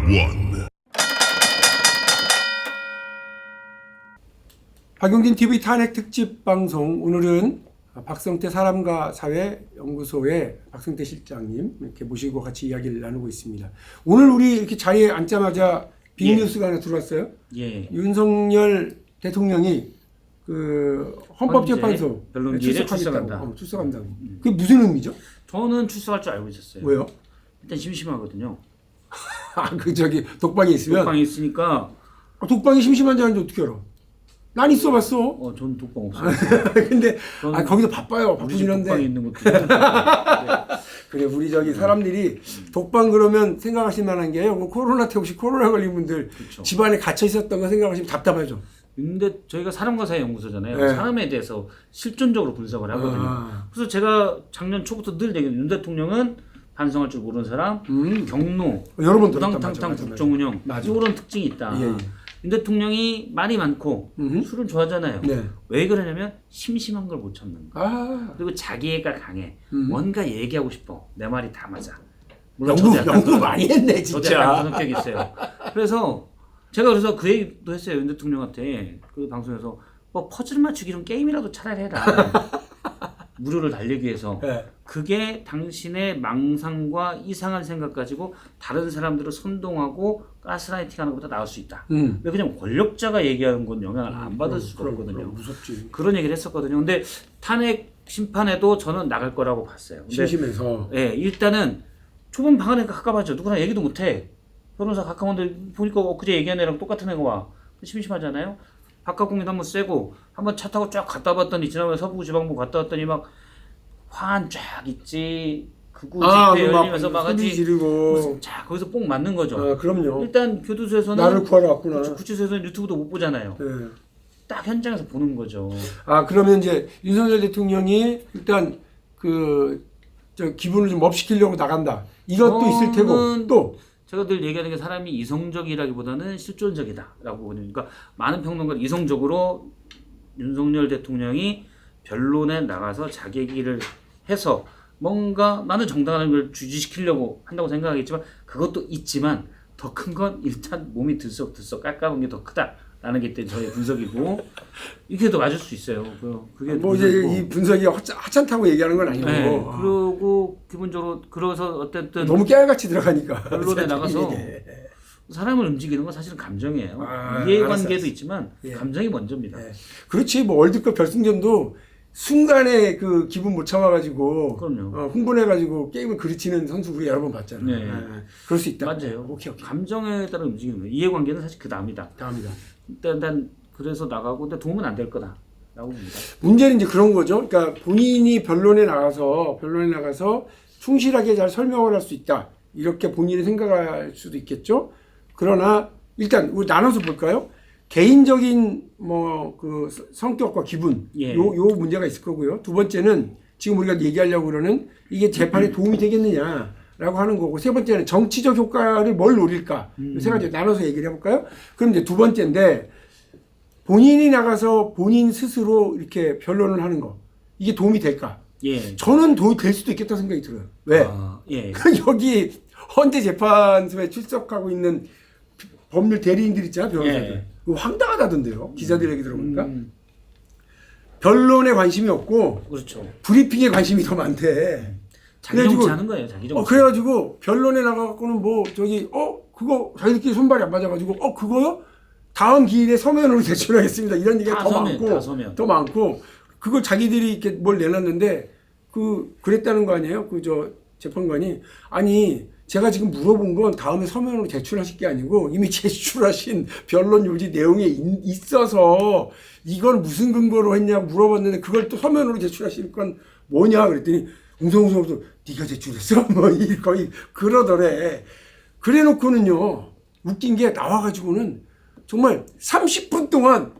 one. 박용진 TV 탄핵 특집 방송, 오늘은 박성태 사람과 사회 연구소의 박성태 실장님 이렇게 모시고 같이 이야기를 나누고 있습니다. 오늘 우리 이렇게 자리에 앉자마자 빅뉴스가 하나 들어왔어요. 예. 윤석열 대통령이 그 헌법재판소 변론기일에 출석한다. 출석한다고. 그게 무슨 의미죠? 저는 출석할 줄 알고 있었어요. 왜요? 일단 심심하거든요. 그 저기 독방에 있으면. 독방에 있으니까. 독방이 심심한지 아닌지 어떻게 알아? 난 있어봤어. 저는 독방 없어요. 근데 거기서 바빠요. 바쁘긴 한데. 독방에 있는 것도 힘들어요. 그래, 우리 저기 사람들이 독방 그러면 생각하실 만한 게요. 뭐 코로나 때 혹시 코로나 걸린 분들 그렇죠. 집안에 갇혀 있었던 거 생각하시면 답답하죠. 근데 저희가 사람과 사회 연구소잖아요. 네. 사람에 대해서 실존적으로 분석을 하거든요. 그래서 제가 작년 초부터 늘 얘기해요. 윤 대통령은 반성할 줄 모르는 사람, 경로, 여러 번 들었다. 우당탕탕 국정운영 이런 특징이 있다. 예. 윤 대통령이 말이 많고 술을 좋아하잖아요. 네. 왜 그러냐면 심심한 걸 못 참는 거. 그리고 자기애가 강해. 뭔가 얘기하고 싶어. 내 말이 다 맞아. 물론 연구 많이 했네 저도 진짜. 약간 그런 성격이 있어요. 그래서 제가 그래서 그 얘기도 했어요. 윤 대통령한테 그 방송에서 뭐 퍼즐 맞추기 이런 게임이라도 차라리 해라. 무료를 달리기 위해서. 네. 그게 당신의 망상과 이상한 생각 가지고 다른 사람들을 선동하고 가스라이팅하는 것보다 나을 수 있다. 왜 그냥 권력자가 얘기하는 건 영향을 안 받을 수가 없거든요. 무섭지. 그런 얘기를 했었거든요. 근데 탄핵 심판에도 저는 나갈 거라고 봤어요. 근데 심심해서. 예, 일단은 좁은 방 안에 가깝하죠. 누구랑 얘기도 못해. 변호사 가까운데 보니까 엊그제 얘기한 애랑 똑같은 애가 와. 심심하잖아요. 바깥 공기도 한번 쐬고 한번 차 타고 쫙 갔다 봤더니 지난번에 서부지방부 갔다 왔더니 막 화환 쫙 있지. 극우 집회 열리면서 막 소리 하지. 지르고. 자, 거기서 뽕 맞는 거죠. 그럼요. 일단 교도소에서는 나를 구하러 왔구나. 구치소에서는 유튜브도 못 보잖아요. 네. 딱 현장에서 보는 거죠. 그러면 이제 윤석열 대통령이 일단 저 기분을 좀 업시키려고 나간다. 이것도 있을 테고 또 제가 늘 얘기하는 게 사람이 이성적이라기보다는 실존적이다라고 보거든요. 그러니까 많은 평론가는 이성적으로 윤석열 대통령이 변론에 나가서 자기 얘기를 해서 뭔가 나는 정당한 걸 주지시키려고 한다고 생각하겠지만 그것도 있지만 더 큰 건 일단 몸이 들썩들썩 깎아본 게 더 크다라는 게 저의 분석이고 이게 더 맞을 수 있어요. 그게 뭐 이제 이 분석이 하찮다고 얘기하는 건 아니고. 네, 그리고 기본적으로 그래서 어쨌든 너무 깨알같이 들어가니까. 변론에 나가서 사람을 움직이는 건 사실은 감정이에요. 이해관계도 알았어. 있지만 감정이 먼저입니다. 그렇지. 뭐 월드컵 결승전도 순간에 그 기분 못 참아가지고 흥분해가지고 게임을 그르치는 선수 우리 여러 번 봤잖아요. 네. 그럴 수 있다. 맞아요. 오케이. 감정에 따라 움직이는 거예요. 이해관계는 사실 그 다음이다. 일단 그래서 나가고 근데 도움은 안 될 거다라고 봅니다. 문제는 이제 그런 거죠. 그러니까 본인이 변론에 나가서 충실하게 잘 설명을 할 수 있다. 이렇게 본인이 생각할 수도 있겠죠. 그러나 일단 우리 나눠서 볼까요? 개인적인 그 성격과 기분 요 문제가 있을 거고요. 두 번째는 지금 우리가 얘기하려고 그러는 이게 재판에 도움이 되겠느냐라고 하는 거고, 세 번째는 정치적 효과를 뭘 노릴까 세 가지 나눠서 얘기를 해볼까요? 그럼 이제 두 번째인데 본인이 나가서 본인 스스로 이렇게 변론을 하는 거 이게 도움이 될까? 저는 도움이 될 수도 있겠다 생각이 들어요. 왜? 여기 헌재 재판소에 출석하고 있는 법률 대리인들 있잖아요, 변호사들. 황당하다던데요, 기자들 얘기 들어보니까. 변론에 관심이 없고, 그렇죠. 브리핑에 관심이 더 많대. 자기 정치하는 거예요, 자기 정치. 그래가지고 변론에 나가갖고는 그거 자기들끼리 손발이 안 맞아가지고 그거요? 다음 기일에 서면으로 제출하겠습니다. 이런 얘기가 더 많고, 그걸 자기들이 이렇게 뭘 내놨는데 그랬다는 거 아니에요? 재판관이 아니. 제가 지금 물어본 건 다음에 서면으로 제출하실 게 아니고 이미 제출하신 변론 요지 내용에 있어서 이걸 무슨 근거로 했냐고 물어봤는데 그걸 또 서면으로 제출하실 건 뭐냐 그랬더니 웅성웅성 네가 제출했어? 뭐 거의 그러더래. 그래 놓고는요 웃긴 게 나와가지고는 정말 30분 동안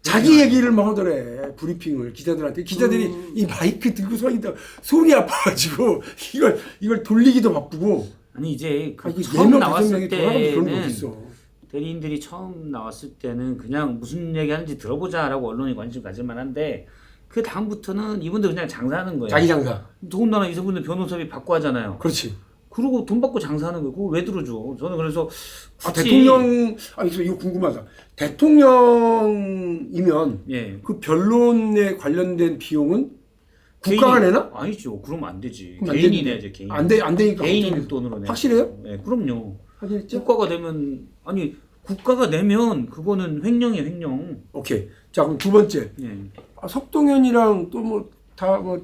자기 얘기를 막 하더래. 브리핑을 기자들한테. 기자들이 이 마이크 들고 서 있다 손이 아파가지고 이걸 돌리기도 바쁘고. 아니 이제 처음 나왔을 때는 대리인들이 처음 나왔을 때는 그냥 무슨 얘기하는지 들어보자라고 언론이 관심 가질 만한데 그 다음부터는 이분들 그냥 장사하는 거예요. 자기 장사. 더군다나 이분들 변호사비 받고 하잖아요. 그렇지. 그리고 돈 받고 장사하는 거 그거 왜 들어줘? 저는 그래서 굳이 대통령 아니 이거 궁금하다. 대통령이면 예. 그 변론에 관련된 비용은 국가가 내나? 아니죠. 그러면 안 되지. 그럼 안 개인이 되는데. 내야지 개인. 안 되니까 개인 돈으로 내. 확실해요? 네, 그럼요. 확인했죠? 국가가 내면 아니 국가가 내면 그거는 횡령이에요, 횡령. 오케이. 자 그럼 두 번째 예. 석동현이랑 또 뭐 다 뭐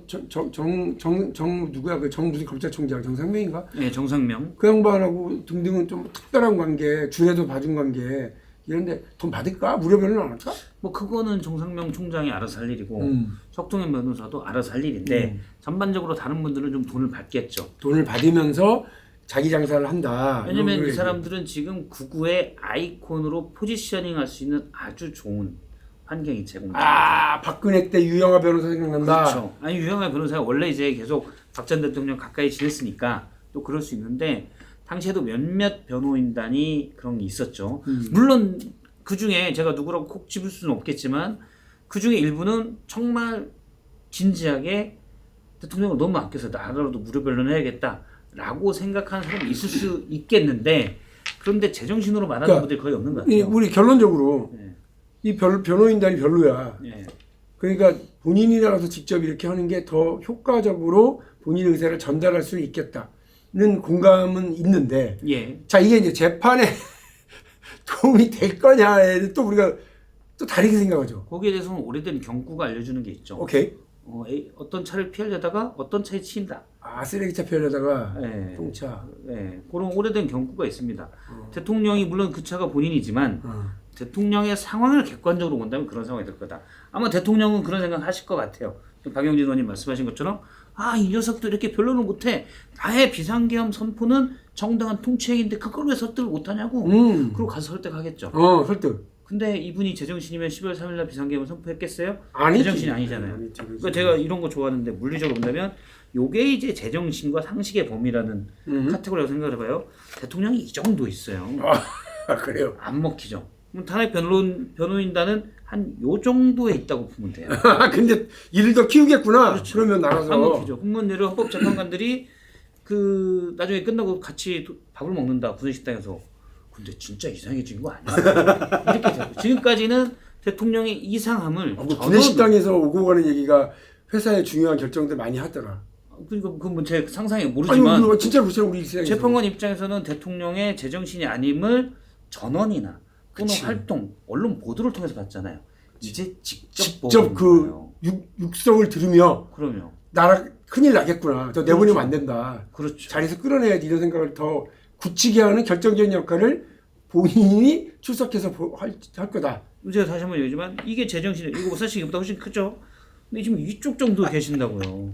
누구야 그 무슨 검찰총장 정상명인가? 예, 정상명. 그 양반하고 등등은 좀 특별한 관계, 준해도 봐준 관계 이런데 돈 받을까? 무료 변론 안 할까? 뭐 그거는 정상명 총장이 알아서 할 일이고 음. 석동현 변호사도 알아서 할 일인데 전반적으로 다른 분들은 좀 돈을 받겠죠. 돈을 받으면서 자기 장사를 한다. 왜냐면 이런 이 거 사람들은 지금 구구의 아이콘으로 포지셔닝 할 수 있는 아주 좋은 환경이 제공됩니다. 박근혜 때 유영하 변호사 생각난다. 그렇죠. 아니 유영하 변호사가 원래 이제 계속 박 전 대통령 가까이 지냈으니까 또 그럴 수 있는데 당시에도 몇몇 변호인단이 그런 게 있었죠. 물론 그 중에 제가 누구라고 콕 집을 수는 없겠지만 그 중에 일부는 정말 진지하게 대통령을 너무 아껴서 나라로도 무료 변론해야겠다라고 생각하는 사람이 있을 수 있겠는데 그런데 제정신으로 말하는 그러니까 분들이 거의 없는 것 같아요. 우리 결론적으로 네. 이 변호인단이 별로야. 네. 그러니까 본인이 나가서 직접 이렇게 하는 게 더 효과적으로 본인의 의사를 전달할 수 있겠다는 공감은 있는데 예. 자 이게 이제 재판에 도움이 될 거냐에 또 우리가 또 다르게 생각하죠. 거기에 대해서는 오래된 경구가 알려주는 게 있죠. 오케이. 어떤 차를 피하려다가 어떤 차에 치인다. 쓰레기차 피하려다가 네. 똥차. 네. 그런 오래된 경구가 있습니다. 대통령이 물론 그 차가 본인이지만 대통령의 상황을 객관적으로 본다면 그런 상황이 될 거다. 아마 대통령은 그런 생각 하실 것 같아요. 박영진 의원님 말씀하신 것처럼 이 녀석도 이렇게 변론을 못해. 나의 비상계엄 선포는 정당한 통치행위인데 그걸 왜 설득을 못하냐고. 그리고 가서 설득하겠죠. 설득. 근데 이분이 제정신이면 12월 3일날 비상계엄을 선포했겠어요? 아니지. 제정신이 아니잖아요. 그러니까 제가 이런 거 좋아하는데 물리적으로 본다면 요게 이제 제정신과 상식의 범위라는 카테고리라고 생각을 해봐요. 대통령이 이 정도 있어요. 그래요. 안 먹히죠. 그럼 탄핵 변호인단은 한 요 정도에 있다고 보면 돼요. 근데 일을 더 키우겠구나. 그렇죠. 그러면 나가서. 안 먹히죠. 국무원내로 헌법재판관들이 그 나중에 끝나고 같이 밥을 먹는다. 구내식당에서. 근데 진짜 이상해진 거 아니야? 이렇게 되고. 지금까지는 대통령의 이상함을 구내식당에서 오고 가는 얘기가 회사의 중요한 결정들 많이 하더라. 그러니까 그건 제 상상에 모르지만 아니, 진짜 그렇잖아 우리 시장에서. 재판관 입장에서는 대통령의 제정신이 아님을 전원이나 또는 그치. 활동, 언론 보도를 통해서 봤잖아요. 이제 직접 그 육성을 들으며 그럼요. 나라 큰일 나겠구나. 저 내보내면 안 된다. 그렇죠. 자리에서 끌어내야지 이런 생각을 더 굳히게 하는 결정적인 역할을 본인이 출석해서 할 거다. 제가 다시 한번 얘기하지만 이게 제정신 이거 사실 이거보다 훨씬 크죠. 근데 지금 이쪽 정도 계신다고요.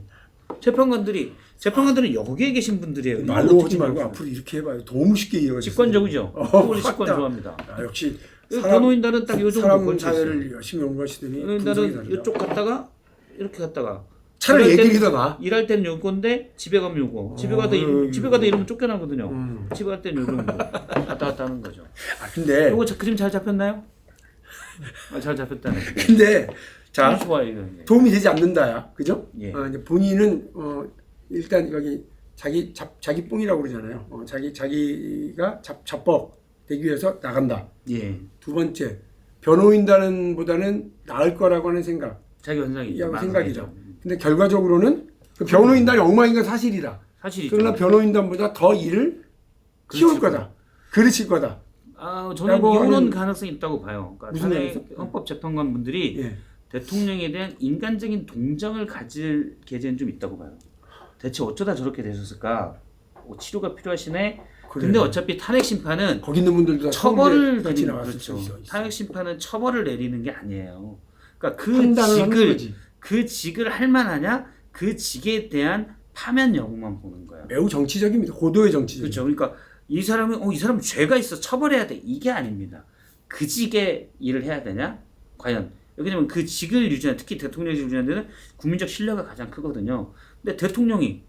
재판관들은 여기에 계신 분들이에요. 말로 하지 말고 앞으로 이렇게 해봐요. 너무 쉽게 이해가 직관적이죠. 우리 직관 좋아합니다. 역시 변호인단은 딱 요 정도 사람 걸쳐 사회를 있어요. 열심히 연구하시더니 변호인단은 이쪽 갔다가 이렇게 갔다가 차라리 얘기를 더 일할 때는 요건데 집에 가면 요거. 집에 가다 이러면 쫓겨나거든요. 집에 갈 때는 요 정도 왔다 갔다 하는 거죠. 근데 요거 그림 잘 잡혔나요? 잘 잡혔다네. 근데 자 좋아요 이거. 도움이 되지 않는다야, 그죠? 예. 이제 본인은 일단 여기 자기 뽕이라고 그러잖아요. 자기가 잡법 되기 위해서 나간다. 예. 두 번째 변호인단보다는 나을 거라고 하는 생각. 자기 현상이죠. 생각이죠. 근데 결과적으로는 그 변호인단이 엉망인 건 사실이다. 사실이죠. 그러나 변호인단보다 더 일을 키울 거다. 그르칠 거다. 저는 이런 가능성이 있다고 봐요. 그러니까 무슨 탄핵 헌법재판관 분들이 예. 대통령에 대한 인간적인 동정을 가질 계제는 좀 있다고 봐요. 대체 어쩌다 저렇게 되셨을까? 치료가 필요하시네. 그래. 근데 어차피 탄핵 심판은 거기 있는 분들도 다 처벌을 같이 내리는 나왔을 그렇죠. 수 있어. 탄핵 심판은 처벌을 내리는 게 아니에요. 그러니까 그 직을 할 만하냐? 그 직에 대한 파면 여부만 보는 거예요. 매우 정치적입니다. 고도의 정치적. 그렇죠. 그러니까 이 사람은 이 사람 죄가 있어 처벌해야 돼 이게 아닙니다. 그 직에 일을 해야 되냐? 과연 왜냐면 그 직을 유지하는 특히 대통령직을 유지하는 데는 국민적 신뢰가 가장 크거든요. 근데 대통령이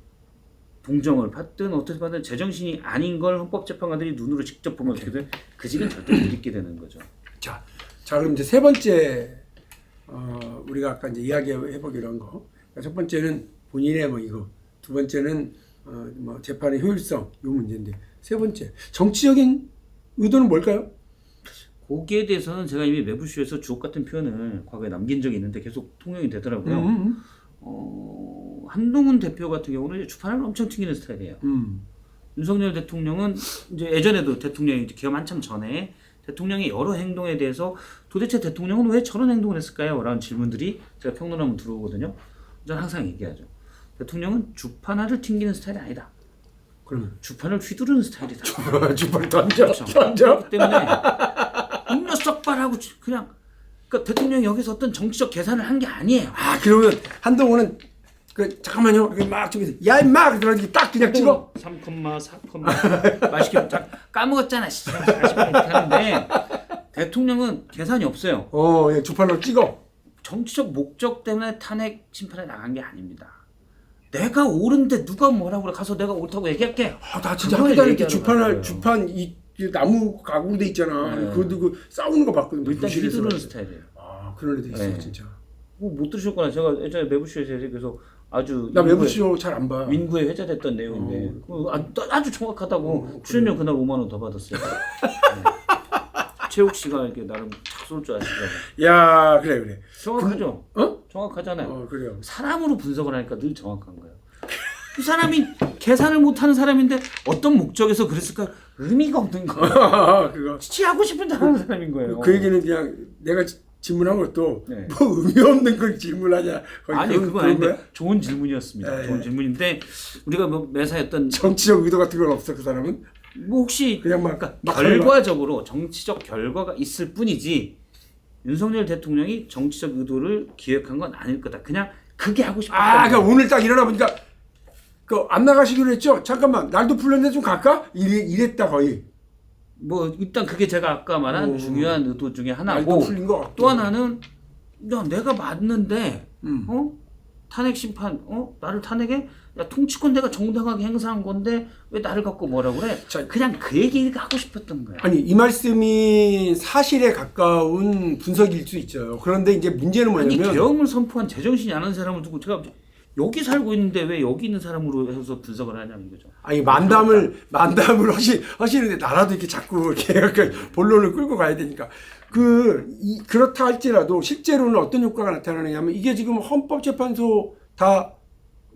동정을 받든 어떻게 받든 제정신이 아닌 걸 헌법재판관들이 눈으로 직접 보면 어떻게 돼? 그 직은 절대 못 잊게 되는 거죠. 자 그럼 이제 세 번째 우리가 아까 이제 이야기해 보기로 한 거. 첫 번째는 본인의 뭐 이거, 두 번째는 뭐 재판의 효율성 요 문제인데 세 번째 정치적인 의도는 뭘까요? 거기에 대해서는 제가 이미 매부쇼에서 주옥 같은 표현을 과거에 남긴 적이 있는데 계속 통용이 되더라고요. 한동훈 대표 같은 경우는 이제 주판을 엄청 튕기는 스타일이에요. 윤석열 대통령은 이제 예전에도 대통령이 기업 한참 전에 대통령의 여러 행동에 대해서 도대체 대통령은 왜 저런 행동을 했을까요? 라는 질문들이 제가 평론하면 들어오거든요. 저는 항상 얘기하죠. 대통령은 주판알을 튕기는 스타일이 아니다. 그러면 주판을 휘두르는 스타일이다. 주판 던져 그렇죠. 던져. 그렇기 때문에 음료 썩발하고 그냥 그러니까 대통령이 여기서 어떤 정치적 계산을 한 게 아니에요. 아 그러면 한동훈은 그 잠깐만요 막 저기서 야 임마 그러더니 딱 그냥 찍어. 3컴마 4컴마 맛있게 딱 까먹었잖아. 40분 이렇게 하는데 대통령은 계산이 없어요. 예, 주판으로 찍어. 정치적 목적 때문에 탄핵 심판에 나간 게 아닙니다. 내가 옳은데 누가 뭐라고 그래 가서 내가 옳다고 얘기할게. 나 진짜 그걸 학교 다닐 때 얘기하러 주판 이 나무 가구로 돼 있잖아. 네. 그거 두고 싸우는 거 봤거든. 일단 부실에서. 휘두르는 스타일이에요. 그런 애도 있어 네. 진짜. 못 들으셨거나 제가 예전에 매부쇼에서 그래서 아주 나 매부쇼 잘 안 봐. 민구에 회자됐던 내용인데 아주 정확하다고 출연료 그날 5만 원 더 받았어요. 네. 최욱 씨가 이렇게 나름 착쏠 줄 아시더라고요. 야 그래. 정확하죠? 정확하잖아요. 그래요. 사람으로 분석을 하니까 늘 정확한 거예요. 이 사람이 계산을 못하는 사람인데 어떤 목적에서 그랬을까 의미가 없는 거예요. 그거. 취하고 싶은데 하는 사람인 거예요. 그 얘기는 그냥 내가 질문한 것도 네. 뭐 의미 없는 걸 질문하냐. 아니 그건 아닌데 좋은 질문이었습니다. 네. 좋은 질문인데 우리가 뭐 매사였던 정치적 의도 같은 건 없어 그 사람은. 뭐 혹시 그냥 막 결과적으로 정치적 결과가 있을 뿐이지 윤석열 대통령이 정치적 의도를 기획한 건 아닐 거다. 그냥 그게 하고 싶었다. 그러니까 오늘 딱 일어나 보니까 그 안 나가시기로 했죠. 잠깐만 날도 풀렸는데 좀 갈까? 이랬다 거의. 뭐 일단 그게 제가 아까 말한 중요한 의도 중에 날도 하나고 풀린 거 같고. 또 하나는 야 내가 맞는데 음. 탄핵 심판 나를 탄핵해? 야 통치권 내가 정당하게 행사한 건데 왜 나를 갖고 뭐라 그래? 자, 그냥 그 얘기를 하고 싶었던 거야. 아니 이 말씀이 사실에 가까운 분석일 수 있죠. 그런데 이제 문제는 아니 뭐냐면 계엄을 선포한 제정신이 않은 사람을 두고 제가 여기 살고 있는데 왜 여기 있는 사람으로 해서 분석을 하냐는 거죠. 아니 만담을 하시는데 나라도 이렇게 자꾸 이렇게 본론을 끌고 가야 되니까 그렇다 할지라도 실제로는 어떤 효과가 나타나느냐면 이게 지금 헌법재판소 다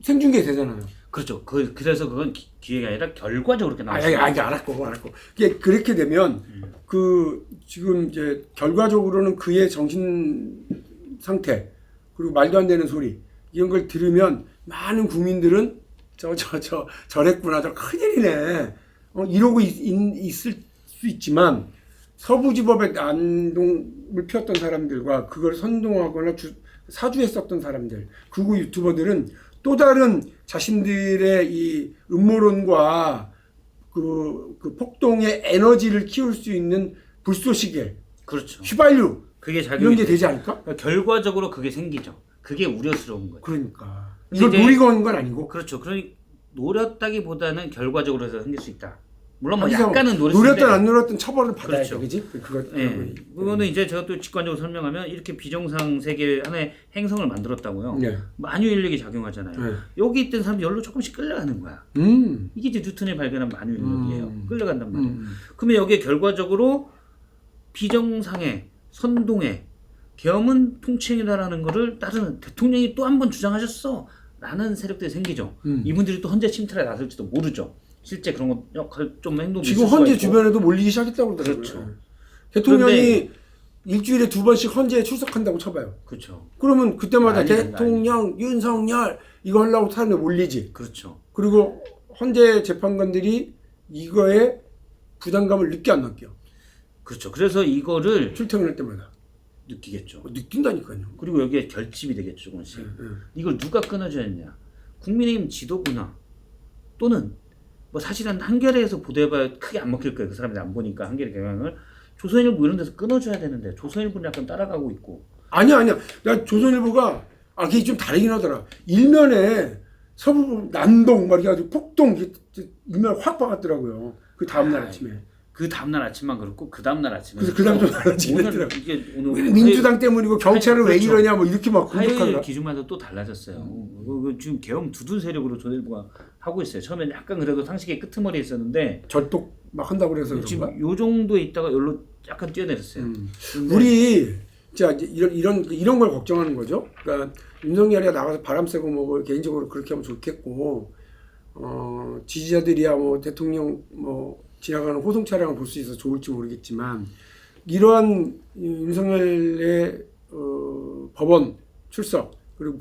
생중계 되잖아요. 그렇죠. 그래서 그건 기획이 아니라 결과적으로 그렇게 나왔어요. 알았고. 이게 그렇게 되면 지금 이제 결과적으로는 그의 정신 상태 그리고 말도 안 되는 소리 이런 걸 들으면 많은 국민들은 저랬구나 저 큰일이네 이러고 있을 수 있지만 서부지법에 난동을 피웠던 사람들과 그걸 선동하거나 사주했었던 사람들 극우 유튜버들은 또 다른 자신들의 이 음모론과 그 폭동의 에너지를 키울 수 있는 불쏘시개, 그렇죠. 휘발유 그게 이런 게 되지 않을까? 그러니까 결과적으로 그게 생기죠. 그게 우려스러운 거죠. 그러니까 근데 이걸 이제- 노리고 하는 건 아니고 그렇죠. 그러니 노렸다기보다는 결과적으로 해서 생길 수 있다. 물론 뭐 항상 약간은 노렸든 안 노렸든 처벌을 받아야 그렇죠. 돼, 그지? 그거 예. 그거는 이제 제가 또 직관적으로 설명하면 이렇게 비정상 세계 하나의 행성을 만들었다고요. 네. 만유 인력이 작용하잖아요. 네. 여기 있던 사람이 열로 조금씩 끌려가는 거야. 이게 이제 뉴턴이 발견한 만유 인력이에요. 끌려간단 말이에요. 그러면 여기에 결과적으로 비정상의 선동의 계엄은 통치행위다라는 거를 따르는 대통령이 또 한 번 주장하셨어 라는 세력들이 생기죠. 이분들이 또 헌재 침탈에 나설지도 모르죠. 실제 그런 거 역할 좀 행동도 지금 있을 수가 헌재 있고. 주변에도 몰리기 시작했다고 그러더라고요. 그렇죠. 대통령이 일주일에 2번씩 헌재에 출석한다고 쳐봐요. 그렇죠. 그러면 그때마다 난리 난다, 대통령 윤석열 이거 하려고 사람들 몰리지. 그렇죠. 그리고 헌재 재판관들이 이거에 부담감을 느껴 안 느껴? 그렇죠. 그래서 이거를 출퇴근할 때마다 느끼겠죠. 느낀다니까요. 그리고 여기에 결집이 되겠죠, 조금씩. 이걸 누가 끊어줘야 했냐? 국민의힘 지도부나 또는 뭐 사실은 한겨레에서 보도해봐야 크게 안 먹힐 거예요. 그 사람들이 안 보니까 한겨레 경향을 조선일보 이런 데서 끊어줘야 되는데 조선일보는 약간 따라가고 있고. 아니야. 나 조선일보가 그게 좀 다르긴 하더라. 일면에 서부 난동 막 이래가지고 폭동 일면 확 박았더라고요. 그 다음날 아침에. 그 다음날 아침만 그렇고 그 다음날 아침에. 그래서 그 다음 좀 달라지긴 오늘 했더라고. 이게 오늘 민주당 때문이고 경찰은 왜 그렇죠. 이러냐 뭐 이렇게 막 화요일 공격하더라. 기준마다 또 달라졌어요. 지금 계엄 두둔 세력으로 조선일보가 하고 있어요. 처음엔 약간 그래도 상식의 끄트머리에 있었는데 절독 막 한다고 그래서 그런가? 지금 요 정도에 있다가 여기로 약간 뛰어내렸어요. 근데 우리 자 이제 이런 걸 걱정하는 거죠. 그러니까 윤석열이가 나가서 바람 쐬고 뭐 개인적으로 그렇게 하면 좋겠고 지지자들이야 뭐 대통령 뭐 지나가는 호송 차량을 볼 수 있어서 좋을지 모르겠지만 이러한 윤석열의 법원 출석 그리고